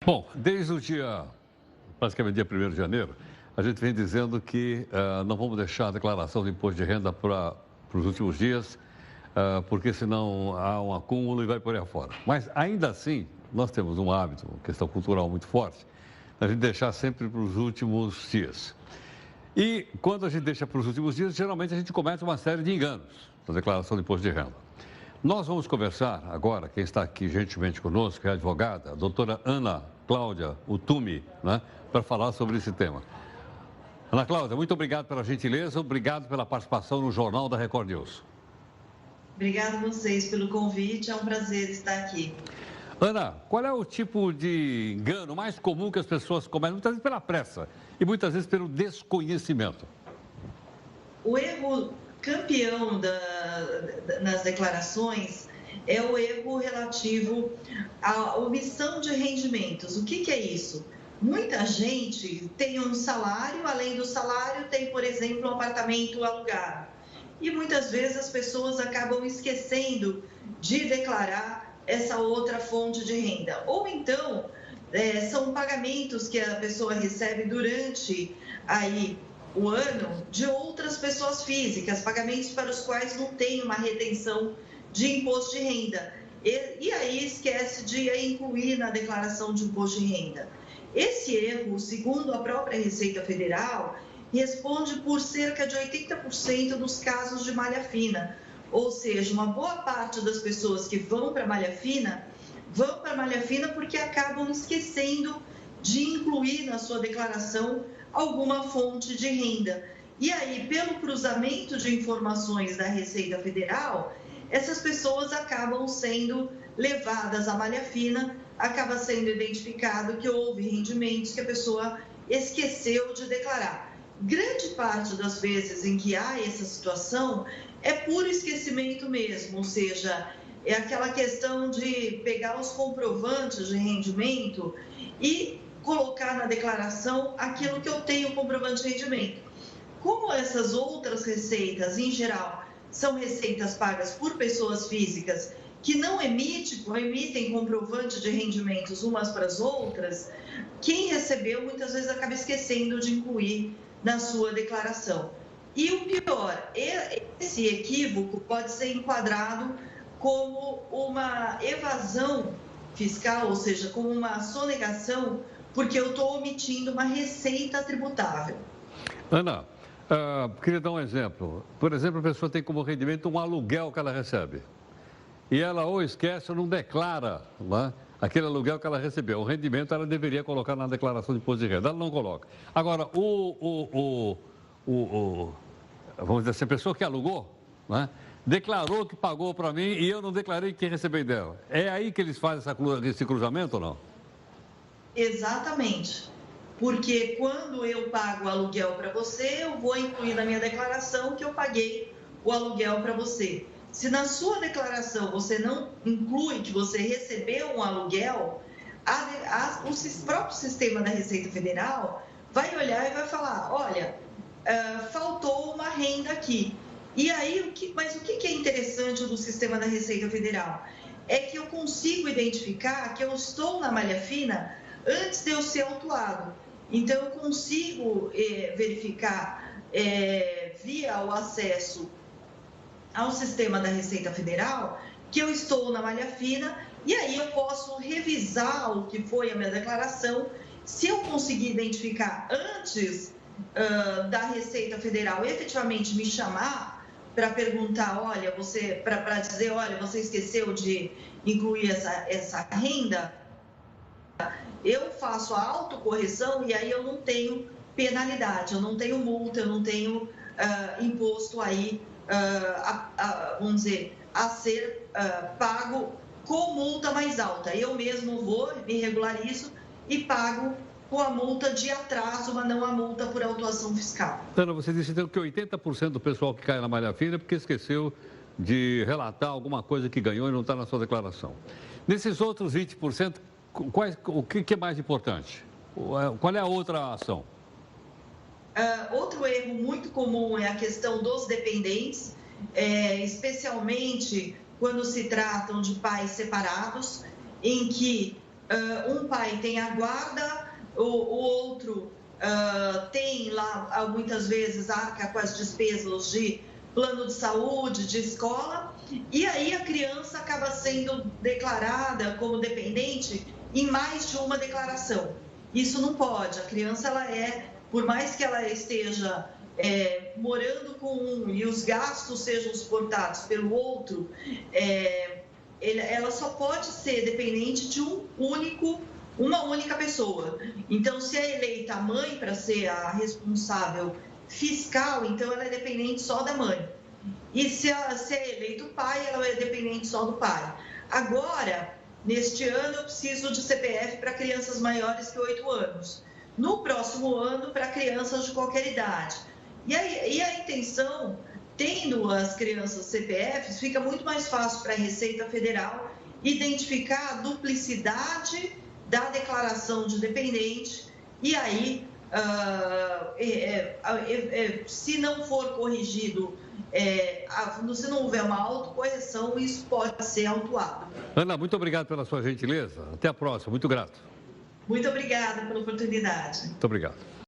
Bom, desde o dia, praticamente dia 1º de janeiro, a gente vem dizendo que não vamos deixar a declaração do imposto de renda para os últimos dias, porque senão há um acúmulo e vai por aí afora. Mas ainda assim, nós temos um hábito, uma questão cultural muito forte, a gente deixar sempre para os últimos dias. E quando a gente deixa para os últimos dias, geralmente a gente comete uma série de enganos na declaração do imposto de renda. Nós vamos conversar agora, quem está aqui gentilmente conosco, é a advogada, a doutora Ana Cláudia Utumi, né, para falar sobre esse tema. Ana Cláudia, muito obrigado pela gentileza, obrigado pela participação no Jornal da Record News. Obrigada a vocês pelo convite, é um prazer estar aqui. Ana, qual é o tipo de engano mais comum que as pessoas cometem, muitas vezes pela pressa e muitas vezes pelo desconhecimento? O erro campeão nas declarações é o erro relativo à omissão de rendimentos. O que é isso? Muita gente tem um salário, além do salário tem, por exemplo, um apartamento alugado. E muitas vezes as pessoas acabam esquecendo de declarar essa outra fonte de renda. Ou então, são pagamentos que a pessoa recebe durante o ano de outras pessoas físicas, pagamentos para os quais não tem uma retenção de imposto de renda. E aí esquece de incluir na declaração de imposto de renda. Esse erro, segundo a própria Receita Federal, responde por cerca de 80% dos casos de malha fina. Ou seja, uma boa parte das pessoas que vão para a malha fina porque acabam esquecendo de incluir na sua declaração alguma fonte de renda. E aí, pelo cruzamento de informações da Receita Federal, essas pessoas acabam sendo levadas à malha fina, acaba sendo identificado que houve rendimentos que a pessoa esqueceu de declarar. Grande parte das vezes em que há essa situação é puro esquecimento mesmo, ou seja, é aquela questão de pegar os comprovantes de rendimento e colocar na declaração aquilo que eu tenho comprovante de rendimento. Como essas outras receitas, em geral, são receitas pagas por pessoas físicas que não emitem comprovante de rendimentos umas para as outras, quem recebeu muitas vezes acaba esquecendo de incluir na sua declaração. E o pior, esse equívoco pode ser enquadrado como uma evasão fiscal, ou seja, como uma sonegação, porque eu estou omitindo uma receita tributável. Ana, queria dar um exemplo. Por exemplo, a pessoa tem como rendimento um aluguel que ela recebe. E ela ou esquece ou não declara, né, aquele aluguel que ela recebeu. O rendimento ela deveria colocar na declaração de imposto de renda. Ela não coloca. Agora, vamos dizer assim, a pessoa que alugou, né, declarou que pagou para mim e eu não declarei quem recebeu dela. É aí que eles fazem esse cruzamento ou não? Exatamente. Porque quando eu pago o aluguel para você, eu vou incluir na minha declaração que eu paguei o aluguel para você. Se na sua declaração você não inclui que você recebeu um aluguel, o próprio sistema da Receita Federal vai olhar e vai falar, olha, faltou uma renda aqui. E aí, mas o que é interessante do sistema da Receita Federal? É que eu consigo identificar que eu estou na malha fina antes de eu ser autuado. Então, eu consigo verificar via o acesso ao sistema da Receita Federal que eu estou na malha fina e aí eu posso revisar o que foi a minha declaração. Se eu conseguir identificar antes da Receita Federal efetivamente me chamar para perguntar, olha, para dizer, olha, você esqueceu de incluir essa renda, eu faço a autocorreção e aí eu não tenho penalidade, eu não tenho multa, eu não tenho imposto aí, vamos dizer, a ser pago com multa mais alta. Eu mesmo vou, me regularizo e pago com a multa de atraso, mas não a multa por autuação fiscal. Ana, você disse então que 80% do pessoal que cai na malha fina é porque esqueceu de relatar alguma coisa que ganhou e não está na sua declaração. Nesses outros 20%, o que é mais importante? Qual é a outra ação? Outro erro muito comum é a questão dos dependentes, especialmente quando se tratam de pais separados, em que um pai tem a guarda, o outro tem lá, muitas vezes, arca com as despesas de plano de saúde, de escola, e aí a criança acaba sendo declarada como dependente em mais de uma declaração. Isso não pode. A criança, por mais que ela esteja morando com um e os gastos sejam suportados pelo outro, ela só pode ser dependente de uma única pessoa. Então, se é eleita a mãe para ser a responsável fiscal, então ela é dependente só da mãe. E se é eleito o pai, ela é dependente só do pai. Agora, neste ano, eu preciso de CPF para crianças maiores que 8 anos. No próximo ano, para crianças de qualquer idade. E a intenção, tendo as crianças CPFs, fica muito mais fácil para a Receita Federal identificar a duplicidade da declaração de dependente e aí, se não for corrigido, se não houver uma autocorreção, isso pode ser autuado. Ana, muito obrigado pela sua gentileza. Até a próxima. Muito grato. Muito obrigada pela oportunidade. Muito obrigado.